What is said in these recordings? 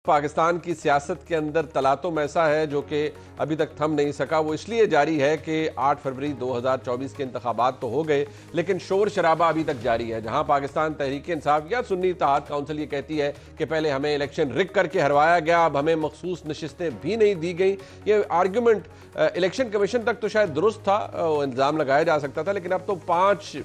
पाकिस्तान की सियासत के अंदर तलातुम ऐसा है जो कि अभी तक थम नहीं सका। वो इसलिए जारी है कि 8 फरवरी 2024 के इंतखाबात तो हो गए, लेकिन शोर शराबा अभी तक जारी है। जहां पाकिस्तान तहरीक इंसाफ या सुन्नी इत्तेहाद काउंसिल ये कहती है कि पहले हमें इलेक्शन रिग करके हरवाया गया, अब हमें मखसूस नशिस्तें भी नहीं दी गई। ये आर्ग्यूमेंट इलेक्शन कमीशन तक तो शायद दुरुस्त था, इल्ज़ाम लगाया जा सकता था, लेकिन अब तो 5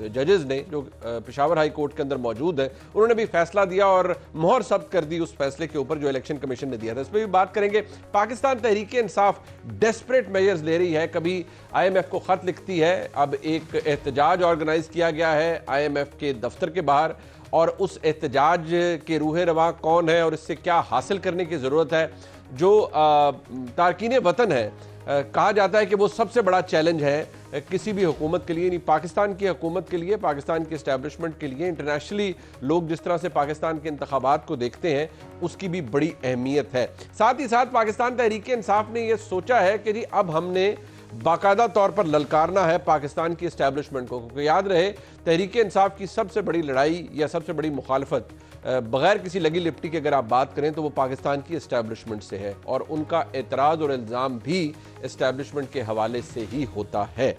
जजेस ने जो पेशावर हाई कोर्ट के अंदर मौजूद है, उन्होंने भी फैसला दिया और मोहर सब्त कर दी उस फैसले के ऊपर जो इलेक्शन कमीशन ने दिया था। इस पर भी बात करेंगे। पाकिस्तान तहरीक इंसाफ डेस्परेट मेजर्स ले रही है। कभी IMF को खत लिखती है, अब एक एहतजाज ऑर्गेनाइज किया गया है IMF के दफ्तर के बाहर, और उस एहतजाज के रूह रवां कौन है और इससे क्या हासिल करने की ज़रूरत है। जो तारकीन वतन है, कहा जाता है कि वो सबसे बड़ा चैलेंज है किसी भी हुकूमत के लिए, नहीं पाकिस्तान की हुकूमत के लिए, पाकिस्तान के एस्टैब्लिशमेंट के लिए। इंटरनेशनली लोग जिस तरह से पाकिस्तान के इंतखाबात को देखते हैं उसकी भी बड़ी अहमियत है। साथ ही साथ पाकिस्तान तहरीक इंसाफ ने यह सोचा है कि जी अब हमने बाकायदा तौर पर ललकारना है पाकिस्तान की एस्टैब्लिशमेंट को, क्योंकि याद रहे तहरीक इंसाफ की सबसे बड़ी लड़ाई या सबसे बड़ी मुखालफत बगैर किसी लगी लिपटी के अगर आप बात करें तो वो पाकिस्तान की एस्टैब्लिशमेंट से है, और उनका एतराज़ और इल्ज़ाम भी एस्टैब्लिशमेंट के हवाले से ही होता है।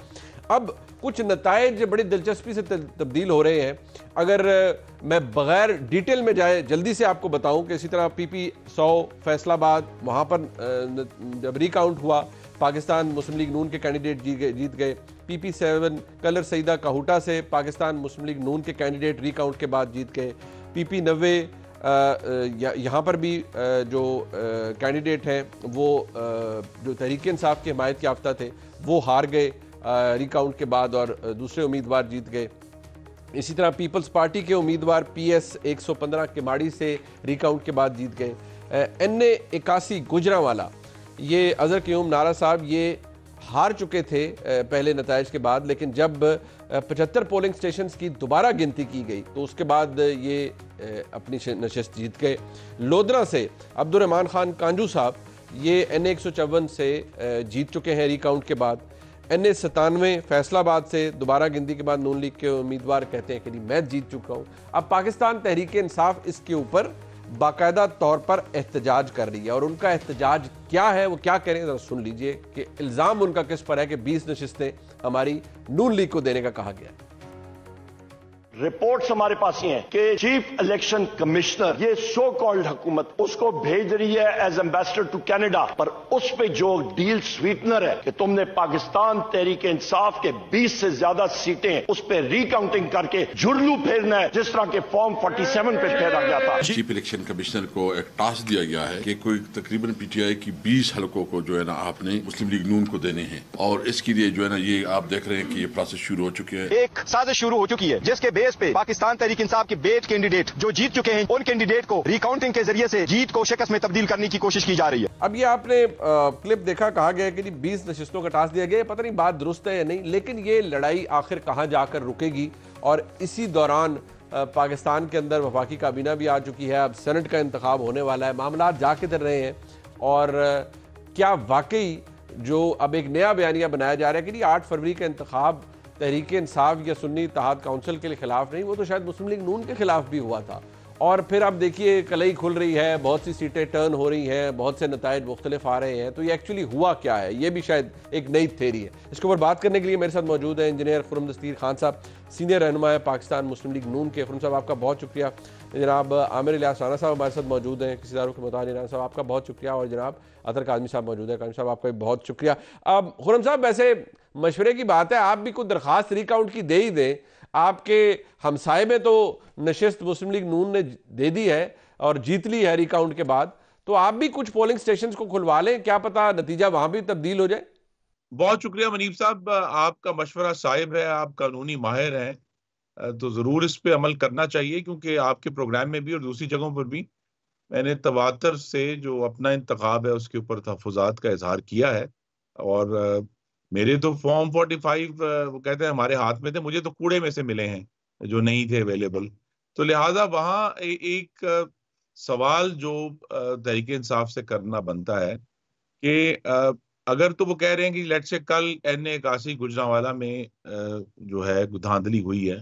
अब कुछ नताइज बड़ी दिलचस्पी से तब्दील हो रहे हैं। अगर मैं बगैर डिटेल में जाए जल्दी से आपको बताऊं कि इसी तरह PP 100 फैसलाबाद, वहाँ पर जब रिकाउंट हुआ पाकिस्तान मुस्लिम लीग नून के कैंडिडेट जीत गए। PP 7 कलर सईदा काहुटा से पाकिस्तान मुस्लिम लीग नून के कैंडिडेट रिकाउंट के बाद जीत गए। PP 90 यहाँ पर भी जो कैंडिडेट हैं वो जो तहरीक इंसाफ के हिमायत याफ्ता थे वो हार गए रिकाउंट के बाद और दूसरे उम्मीदवार जीत गए। इसी तरह पीपल्स पार्टी के उम्मीदवार PS 115 किमाड़ी से रिकाउंट के बाद जीत गए। NA 81 गुजरांवाला, ये अजहर क़यूम नारा साहब ये हार चुके थे पहले नताइज के बाद, लेकिन जब 75 पोलिंग स्टेशंस की दोबारा गिनती की गई तो उसके बाद ये अपनी नशिस्त जीत गए। लोधरा से अब्दुर्रहमान खान कांजू साहब ये NA 154 से जीत चुके हैं रिकाउंट के बाद। NA 97 फैसलाबाद से दोबारा गिनती के बाद नून लीग के उम्मीदवार कहते हैं कि नहीं मैं जीत चुका हूँ। अब पाकिस्तान तहरीक इंसाफ इसके ऊपर बाकायदा तौर पर एहतजाज कर रही है, और उनका एहतजाज क्या है, वो क्या कह रहे हैं जरा सुन लीजिए कि इल्ज़ाम उनका किस पर है कि 20 नशिस्तें हमारी नून लीग को देने का कहा गया है। रिपोर्ट्स हमारे पास ही हैं कि चीफ इलेक्शन कमिश्नर ये सो कॉल्ड हुकूमत उसको भेज रही है एज एम्बेसडर टू कनाडा, पर उस पे जो डील स्वीटनर है कि तुमने पाकिस्तान तहरीक इंसाफ के 20 से ज्यादा सीटें उस पे रिकाउंटिंग करके जुर्लू फेरना है, जिस तरह के फॉर्म 47 पे फेरा गया था। चीफ इलेक्शन कमिश्नर को एक टास्क दिया गया है कि कोई तकरीबन PTI की 20 हलकों को जो है ना आपने मुस्लिम लीग नून को देने हैं, और इसके लिए जो है ना ये आप देख रहे हैं कि ये प्रोसेस शुरू हो चुके हैं। एक साजिश शुरू हो चुकी है जिसके बेस पे पाकिस्तान तहरीक इंसाफ के बेट कैंडिडेट जो जीत चुके हैं उन कैंडिडेट को रिकाउंटिंग के जरिए से जीत को शिकस्त में तब्दील करने की कोशिश की जा रही है। अब ये आपने क्लिप देखा, कहा गया कि 20 नशिस्तों का टास्क दिया गया। पता नहीं बात दुरुस्त है या नहीं, लेकिन ये लड़ाई आखिर कहां जाकर रुकेगी। और इसी दौरान पाकिस्तान के अंदर वफाकी काबीना भी आ चुकी है, अब सेनेट का इंतखाब होने वाला है, मामला जा किधर रहे हैं, और क्या वाकई जो अब एक नया बयानिया बनाया जा रहा है कि 8 फरवरी का इंतखाब तहरीक इंसाफ या सुन्नी इत्तेहाद काउंसिल के खिलाफ नहीं, वो तो शायद मुस्लिम लीग नून के खिलाफ भी हुआ था। और फिर अब देखिए कलई खुल रही है, बहुत सी सीटें टर्न हो रही हैं, बहुत से नताइज मुख्तलिफ आ रहे हैं, तो ये एक्चुअली हुआ क्या है, ये भी शायद एक नई थ्योरी है। इसके ऊपर बात करने के लिए मेरे साथ मौजूद है इंजीनियर खुर्रम दस्तगीर खान साहब, सीनियर रहनुमा है पाकिस्तान मुस्लिम लीग नून के। खुर्रम साहब आपका बहुत शुक्रिया। जनाब आमिर इलियास राना साहब हमारे साथ मौजूद हैं, किसी दारों के मुताबिक राना साहब आपका बहुत शुक्रिया, और जनाब अतर काज़मी साहब मौजूद है, काज़मी साहब आपका भी बहुत शुक्रिया। अब खुर्रम साहब वैसे मशवरे की बात है, आप भी कुछ दरख्वास्त रिकाउंट की दे ही दें। आपके हमसाए में तो नशिस्त मुस्लिम लीग नून ने दे दी है और जीत ली है रिकाउंट के बाद, तो आप भी कुछ पोलिंग स्टेशंस को खुलवा लें, क्या पता नतीजा वहां भी तब्दील हो जाए। बहुत शुक्रिया मनीब साहब, आपका मशवरा साहिब है, आप कानूनी माहिर हैं, तो ज़रूर इस पे अमल करना चाहिए, क्योंकि आपके प्रोग्राम में भी और दूसरी जगहों पर भी मैंने तवातर से जो अपना इंतखाब है उसके ऊपर तहफ़्फ़ुज़ात का इजहार किया है। और मेरे तो फॉर्म 45 वो कहते हैं हमारे हाथ में थे, मुझे तो कूड़े में से मिले हैं जो नहीं थे अवेलेबल। तो लिहाजा वहाँ एक सवाल जो तहरीक इंसाफ से करना बनता है कि अगर तो वो कह रहे हैं कि लेट से कल NA 81 गुजरांवाला में जो है धांधली हुई है,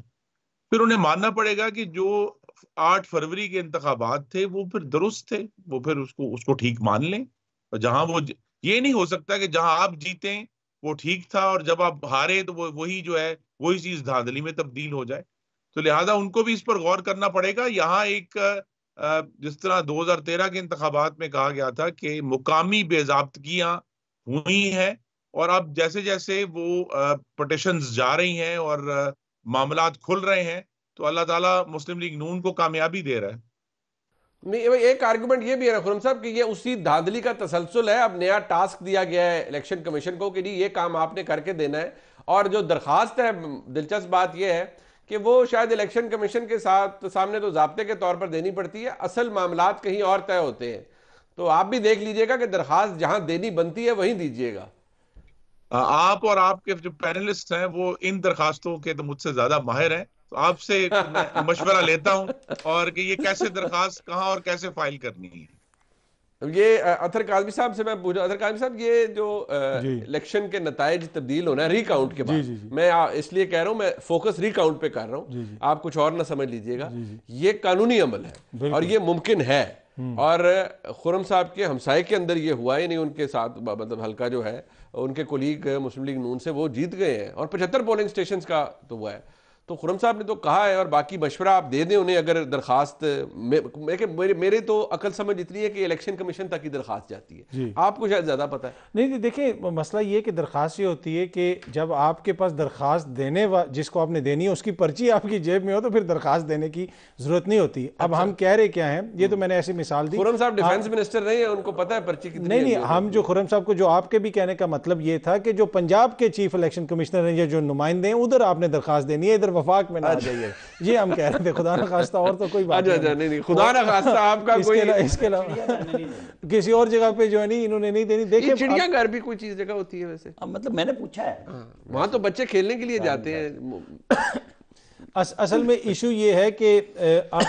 फिर उन्हें मानना पड़ेगा कि जो 8 फरवरी के इंतखाबात थे वो फिर दुरुस्त थे, वो फिर उसको ठीक मान लें। और जहां वो, ये नहीं हो सकता कि जहां आप जीते वो ठीक था और जब आप हारे तो वो वही जो है वही चीज धांधली में तब्दील हो जाए। तो लिहाजा उनको भी इस पर गौर करना पड़ेगा। यहाँ एक जिस तरह 2013 के इंतखाबात में कहा गया था कि मुकामी बेज़ाब्तगियां हुई हैं, और अब जैसे जैसे वो पटिशंस जा रही हैं और मामलात खुल रहे हैं तो अल्लाह ताला मुस्लिम लीग नून को कामयाबी दे रहा है। नहीं, एक आर्गुमेंट ये भी है ना खुर्रम साहब कि ये उसी धांधली का तसलसल है। अब नया टास्क दिया गया है इलेक्शन कमीशन को कि ये काम आपने करके देना है, और जो दरखास्त है, दिलचस्प बात यह है कि वो शायद इलेक्शन कमीशन के साथ सामने तो ज़ाब्ते के तौर पर देनी पड़ती है, असल मामलात कहीं और तय होते हैं। तो आप भी देख लीजिएगा कि दरखास्त जहां देनी बनती है वहीं दीजिएगा। आप और आपके जो पैनलिस्ट हैं वो इन दरखास्तों के तो मुझसे ज्यादा माहिर हैं, तो आपसे मैं मशवरा लेता हूं और कि ये कैसे दरखास्त कहां और कैसे फाइल करनी है। ये अतर काज़मी साहब से मैं पूछा, अतर काज़मी साहब ये जो इलेक्शन के नताइज तब्दील होना है रिकाउंट के बाद, मैं इसलिए कह रहा हूं, मैं फोकस रिकाउंट पे कर रहा हूं, आप कुछ और ना समझ लीजिएगा, ये कानूनी अमल है और ये मुमकिन है। और खुर्रम साहब के हमसाये के अंदर ये हुआ ही नहीं, उनके साथ मतलब हल्का जो है उनके कोलीग मुस्लिम लीग नून से वो जीत गए हैं और 75 पोलिंग स्टेशंस का तो हुआ है। तो खुर्रम साहब ने तो कहा है, और बाकी मशवरा आप दे दें उन्हें अगर दरखास्त मेरे तो अकल समझ इतनी है कि इलेक्शन कमीशन तक की दरखास्त जाती है, आपको शायद ज्यादा पता है। नहीं देखिए, मसला ये कि दरखास्त ये होती है कि जब आपके पास दरखास्त देने जिसको आपने देनी है उसकी पर्ची आपकी जेब में हो तो फिर दरखास्त देने की जरूरत नहीं होती। अब हम कह रहे क्या है, ये तो मैंने ऐसी मिसाल दी। खुर्रम साहब डिफेंस मिनिस्टर नहीं है, उनको पता है पर्ची कितनी। नहीं, हम जो खुर्रम साहब को जो आपके भी कहने का मतलब ये था कि जो पंजाब के चीफ इलेक्शन कमिश्नर हैं या जो नुमाइंदे हैं उधर आपने दरखास्त देनी है, इधर वफाक में ना आ जाइए। ये हम कह रहे थे, खुदा न खास्ता और तो कोई बात नहीं, खुदा न खास्ता आपका कोई इसके अलावा किसी और जगह पे जो है नहीं इन्होंने नहीं देनी। देखिए चिड़ियाघर भी कोई चीज जगह होती है वैसे, मतलब मैंने पूछा है, वहां तो बच्चे खेलने के लिए जाते हैं। असल में इशू ये है कि अब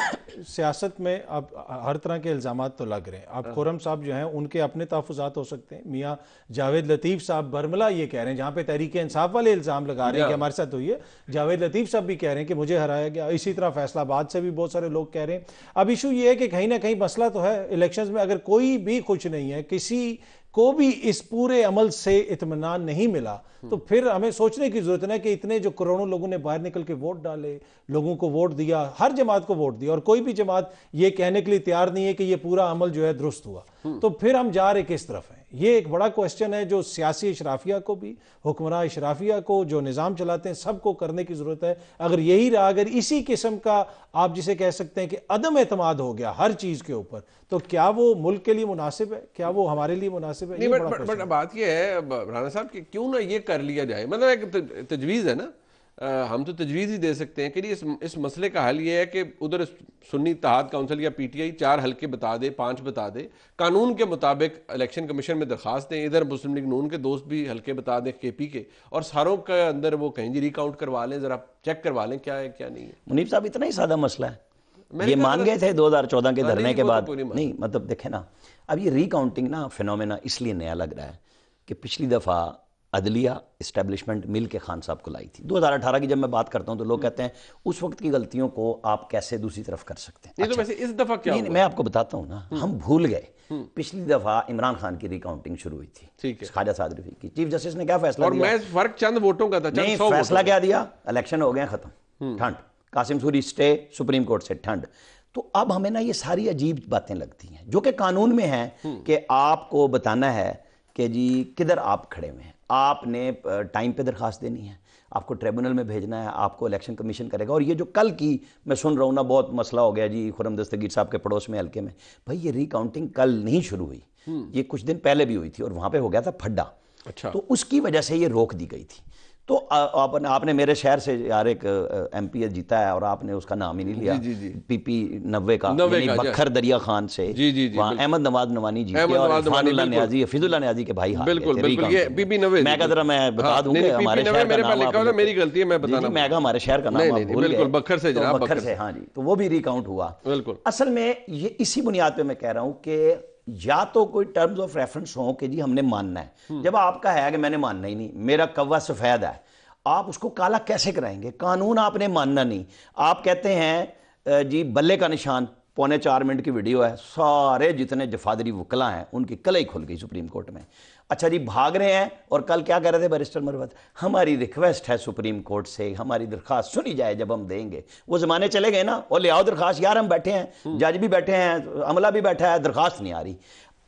सियासत में अब हर तरह के इल्ज़ामात तो लग रहे हैं। अब खुर्रम साहब जो हैं उनके अपने तहफ़्फ़ुज़ात हो सकते हैं, मियाँ जावेद लतीफ़ साहब बरमला ये कह रहे हैं, जहाँ पे तहरीक इंसाफ वाले इल्ज़ाम लगा रहे हैं कि हमारे साथ हुई है, जावेद लतीफ़ साहब भी कह रहे हैं कि मुझे हराया गया। इसी तरह फैसलाबाद से भी बहुत सारे लोग कह रहे हैं। अब इशू ये है कि कहीं ना कहीं मसला तो है इलेक्शंस में, अगर कोई भी खुश नहीं है, किसी को भी इस पूरे अमल से इत्मीनान नहीं मिला, तो फिर हमें सोचने की जरूरत है कि इतने जो करोड़ों लोगों ने बाहर निकल के वोट डाले, लोगों को वोट दिया, हर जमात को वोट दिया, और कोई भी जमात ये कहने के लिए तैयार नहीं है कि ये पूरा अमल जो है दुरुस्त हुआ, तो फिर हम जा रहे किस तरफ हैं? ये एक बड़ा क्वेश्चन है जो सियासी इशराफिया को भी, हुक्मरान इशराफिया को, जो निज़ाम चलाते हैं, सबको करने की जरूरत है। अगर यही रहा, अगर इसी किस्म का आप जिसे कह सकते हैं कि अदम एतमाद हो गया हर चीज के ऊपर, तो क्या वो मुल्क के लिए मुनासिब है? क्या वो हमारे लिए मुनासिब है? बट बात ये है राना साहब कि क्यों ना ये कर लिया जाए, मतलब एक तजवीज़ है ना, हम तो तजवीज़ ही दे सकते हैं कि इस मसले का हल ये है कि उधर सुन्नी इत्तेहाद काउंसिल या पीटीआई 4 हल्के बता दे, 5 बता दे, कानून के मुताबिक इलेक्शन कमीशन में दरखास्त दें, इधर मुस्लिम लीग नून के दोस्त भी हल्के बता दें केपी के, और सारों के अंदर वो कहीं जी रिकाउंट करवा लें, जरा चेक करवा लें क्या है क्या नहीं है। मुनीब साहब इतना ही सादा मसला है, ये मान गए थे 2014 के धरने के बाद। नहीं मतलब देखे ना, अब ये रिकाउंटिंग ना फिनोमेना इसलिए नया लग रहा है कि पिछली दफ़ा अदलिया इस्टेब्लिशमेंट मिल के खान साहब को लाई थी। 2018 की जब मैं बात करता हूं तो लोग कहते हैं उस वक्त की गलतियों को आप कैसे दूसरी तरफ कर सकते हैं। अच्छा, तो वैसे इस दफा क्या हुआ? मैं आपको बताता हूं ना, हम भूल गए पिछली दफा इमरान खान की रिकाउंटिंग शुरू हुई थी, ठीक है, ख्वाजा साद रफीक की। चीफ जस्टिस ने क्या फैसला और दिया? मैं फर्क चंद वोटों का था, नहीं, फैसला क्या दिया? इलेक्शन हो गए खत्म, ठंड, Qasim Suri stay, supreme court से ठंड। तो अब हमें ना ये सारी अजीब बातें लगती हैं जो कि कानून में है कि आपको बताना है कि जी किधर आप खड़े हुए हैं, आपने टाइम पे दरखास्त देनी है, आपको ट्रिब्यूनल में भेजना है, आपको इलेक्शन कमीशन करेगा। और ये जो कल की मैं सुन रहा हूँ ना, बहुत मसला हो गया जी खुर्रम दस्तगीर साहब के पड़ोस में हल्के में, भाई ये रिकाउंटिंग कल नहीं शुरू हुई, ये कुछ दिन पहले भी हुई थी और वहाँ पे हो गया था फड्डा। अच्छा, तो उसकी वजह से ये रोक दी गई थी। तो आपने मेरे शहर से यार एक एमपी जीता है और आपने उसका नाम ही नहीं लिया, पीपी 90 का बखर दरिया खान से, वहाँ अहमद नवाज नवानी जीते और इरफानुल्लाह न्याजी, हफीजुल्लाह न्याजी के भाई। बिल्कुल बिल्कुल, ये पीपी 90 मैं जरा मैं बता दूंगा हमारे शहर का नाम, मेरी गलती है, मैं बताना, मैगा हमारे शहर का नाम भूल गए, बखर से, बखर से, हाँ जी। तो वो भी रिकाउंट हुआ। बिल्कुल, असल में ये इसी बुनियाद पे मैं कह रहा हूँ कि या तो कोई टर्म्स ऑफ रेफरेंस हो कि जी हमने मानना है। जब आपका है कि मैंने मानना ही नहीं, मेरा कौवा सफेद है, आप उसको काला कैसे कराएंगे? कानून आपने मानना नहीं, आप कहते हैं जी बल्ले का निशान, 3.25 मिनट की वीडियो है, सारे जितने जफादरी वकला हैं उनकी कलई खुल गई सुप्रीम कोर्ट में। अच्छा जी, भाग रहे हैं और कल क्या कह रहे थे बैरिस्टर मरवत, हमारी रिक्वेस्ट है सुप्रीम कोर्ट से, हमारी दरख्वास्त सुनी जाए, जब हम देंगे। वो ज़माने चले गए ना, और ले आओ दरख्वास्त, यार हम बैठे हैं, जज भी बैठे हैं, अमला भी बैठा है, दरख्वास्त नहीं आ रही।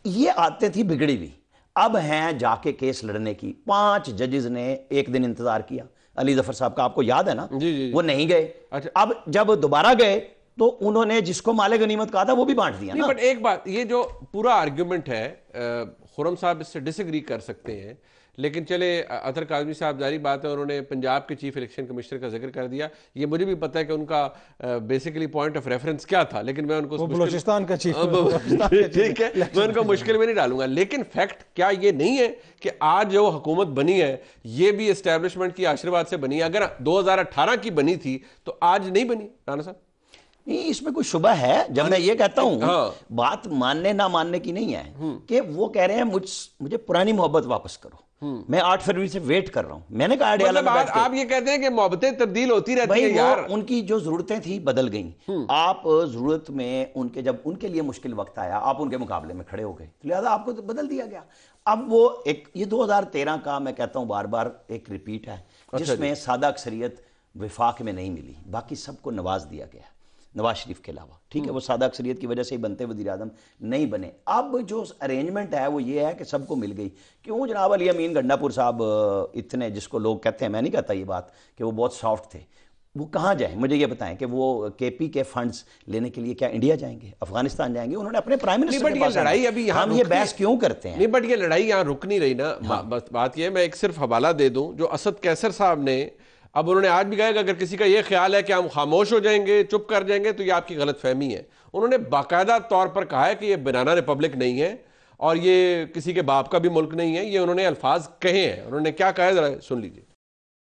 ये आदतें थी बिगड़ी हुई। अब हैं जाके केस लड़ने की। 5 जजेस ने एक दिन इंतजार किया, अली जफर साहब का आपको याद है ना, जी। वो नहीं गए। अच्छा। अब जब दोबारा गए तो उन्होंने जिसको माले गनीमत कहा था वो भी बांट दिया ना। बट एक बात, ये जो पूरा आर्ग्यूमेंट है, खुर्रम साहब इससे डिसएग्री कर सकते हैं, लेकिन चले अतर काज़मी साहब, जारी बात है, उन्होंने पंजाब के चीफ इलेक्शन कमिश्नर का जिक्र कर दिया। ये मुझे भी पता है कि उनका बेसिकली पॉइंट ऑफ रेफरेंस क्या था, लेकिन मैं उनको बलूचिस्तान का चीफ ठीक है, मैं उनको मुश्किल में नहीं डालूंगा। लेकिन फैक्ट क्या ये नहीं है कि आज जो हुकूमत बनी है ये भी एस्टेब्लिशमेंट की आशीर्वाद से बनी है? अगर 2018 की बनी थी तो आज नहीं बनी राना साहब? नहीं, इसमें कोई शुबा है। जब मैं ये कहता हूं, हाँ। बात मानने ना मानने की नहीं है कि वो कह रहे हैं मुझे पुरानी मोहब्बत वापस करो, मैं 8 फरवरी से वेट कर रहा हूं। मैंने कहा मतलब आप ये कहते हैं कि मोहब्बतें तब्दील होती रहती है यार। उनकी जो जरूरतें थी बदल गई। आप जरूरत में उनके, जब उनके लिए मुश्किल वक्त आया, आप उनके मुकाबले में खड़े हो गए, लिहाजा आपको तो बदल दिया गया। अब वो एक ये 2013 का मैं कहता हूं बार बार एक रिपीट है, जिसमें सादा अक्सरियत विफाक में नहीं मिली, बाकी सबको नवाज दिया गया, नवाज शरीफ के अलावा। ठीक है, वो सादा अक्सरियत की वजह से ही बनते वज़ीर आज़म नहीं बने। अब जो अरेंजमेंट है वो ये है कि सबको मिल गई। क्यों जनाब अली अमीन गंडापुर साहब इतने, जिसको लोग कहते हैं, मैं नहीं कहता ये बात कि वो बहुत सॉफ्ट थे, वो कहाँ जाए? मुझे ये बताएं कि वो केपी के फंड्स लेने के लिए क्या इंडिया जाएंगे, अफगानिस्तान जाएंगे? उन्होंने अपने प्राइम मिनिस्टर के पास लड़ाई अभी हम ये बहस क्यों करते हैं? नहीं, बट ये लड़ाई यहाँ रुक नहीं रही ना। बस बात ये है, मैं एक सिर्फ हवाला दे दूं जो असद कैसर साहब ने, अब उन्होंने आज भी कहा कि अगर किसी का ये ख्याल है कि हम खामोश हो जाएंगे, चुप कर जाएंगे, तो ये आपकी गलतफहमी है। उन्होंने बाकायदा तौर पर कहा है कि ये बनाना रिपब्लिक नहीं है और ये किसी के बाप का भी मुल्क नहीं है। ये उन्होंने अल्फाज कहे हैं। उन्होंने क्या कहा है, जरा सुन लीजिए।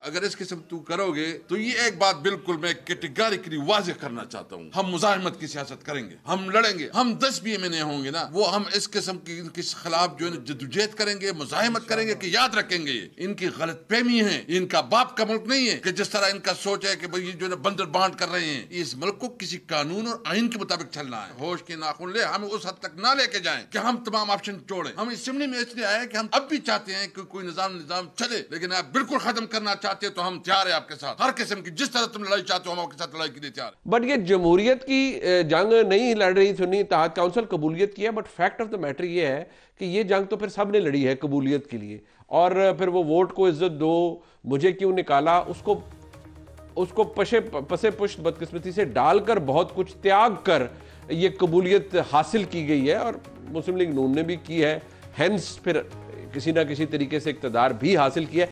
अगर इस किस्म तू करोगे तो ये एक बात बिल्कुल मैं कैटेगरिकली वाज़ेह करना चाहता हूँ, हम मुजाहिमत की सियासत करेंगे, हम लड़ेंगे। हम 10 भी एमएनए होंगे ना, वो हम इस किस्म की इनके खिलाफ जो है जद्दोजहद करेंगे, मुजाहिमत करेंगे कि याद रखेंगे इनकी गलतफहमी है, इनका बाप का मुल्क नहीं है कि जिस तरह इनका सोच है कि भाई ये जो है बंदर बांट कर रहे हैं। इस मुल्क को किसी कानून और आइन के मुताबिक चलना है। होश के नाखून ले, हमें उस हद तक ना लेके जाएं कि हम तमाम ऑप्शन छोड़ें। हम असेंबली में इसलिए आए कि हम अब भी चाहते हैं कि कोई निजाम चले, लेकिन आप बिल्कुल खत्म करना चाहते हो तो हम तैयार है आपके साथ, हर किस्म की जिस तरह तुम लड़ाई चाहते हो हम आपके साथ लड़ाई के लिए तैयार है। बट ये जमहूरियत की जंग नहीं लड़ रही सुन्नी इत्तेहाद काउंसिल कबूलियत की है। But fact of the matter ये है कि ये जंग तो फिर सब ने लड़ी है कबूलियत के लिए, और फिर वो वोट को इज्जत दो, मुझे क्यों निकाला, उसको पसे पुष्ट बदकिस्मती से डालकर बहुत कुछ त्याग कर ये कबूलियत हासिल की गई है, और मुस्लिम लीग नून ने भी की है। हेंस फिर किसी ना किसी तरीके से इक़्तिदार भी हासिल किया है।